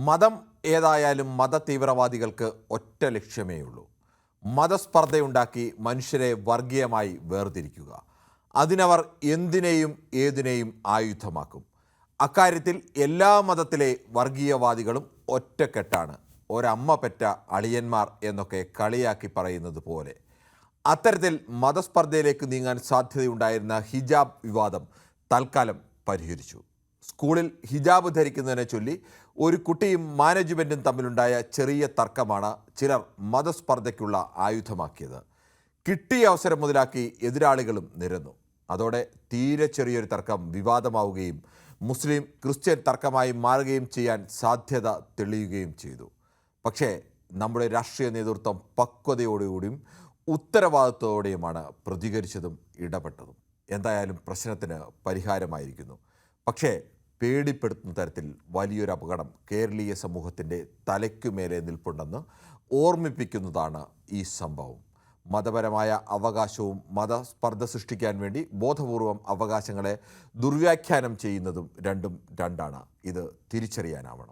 മതം ഏതായാലും മതതീവ്രവാദികൾക്ക് ഒറ്റ ലക്ഷ്യമേയുള്ളൂ. മതസ്പർദ്ധയുണ്ടാക്കി മനുഷ്യരെ വർഗീയമായി വേർതിരിക്കുക. അതിനവർ എന്തിനേയും ഏതിനേയും ആയുധമാക്കും. അക്കാര്യത്തിൽ എല്ലാ മതത്തിലെ വർഗീയവാദികളും ഒറ്റക്കെട്ടാണ്. ഒരമ്മ പെറ്റ അളിയന്മാർ എന്നൊക്കെ കളിയാക്കി പറയുന്നത് പോലെ. അത്തരത്തിൽ മതസ്പർദ്ധയിലേക്ക് നീങ്ങാൻ സാധ്യതയുണ്ടായിരുന്ന ഹിജാബ് വിവാദം തൽക്കാലം പരിഹരിച്ചു. സ്കൂളിൽ ഹിജാബ് ധരിക്കുന്നതിനെ ചൊല്ലി ഒരു കുട്ടിയും മാനേജ്മെൻറ്റും തമ്മിലുണ്ടായ ചെറിയ തർക്കമാണ് ചിലർ മതസ്പർദ്ധയ്ക്കുള്ള ആയുധമാക്കിയത്. കിട്ടിയ അവസരം മുതലാക്കി എതിരാളികളും നിരന്നു. അതോടെ തീരെ ചെറിയൊരു തർക്കം വിവാദമാവുകയും മുസ്ലിം ക്രിസ്ത്യൻ തർക്കമായി മാറുകയും ചെയ്യാൻ സാധ്യത തെളിയുകയും ചെയ്തു. പക്ഷേ നമ്മുടെ രാഷ്ട്രീയ നേതൃത്വം പക്വതയോടുകൂടിയും ഉത്തരവാദിത്വത്തോടെയുമാണ് പ്രതികരിച്ചതും ഇടപെട്ടതും. എന്തായാലും പ്രശ്നത്തിന് പരിഹാരമായിരിക്കുന്നു. പക്ഷേ പേടിപ്പെടുത്തുന്ന തരത്തിൽ വലിയൊരു അപകടം കേരളീയ സമൂഹത്തിൻ്റെ തലയ്ക്കുമേലെ നിൽപ്പുണ്ടെന്ന് ഓർമ്മിപ്പിക്കുന്നതാണ് ഈ സംഭവം. മതപരമായ അവകാശവും മതസ്പർദ്ധ സൃഷ്ടിക്കാൻ വേണ്ടി ബോധപൂർവം അവകാശങ്ങളെ ദുർവ്യാഖ്യാനം ചെയ്യുന്നതും രണ്ടും രണ്ടാണ്. ഇത് തിരിച്ചറിയാനാവണം.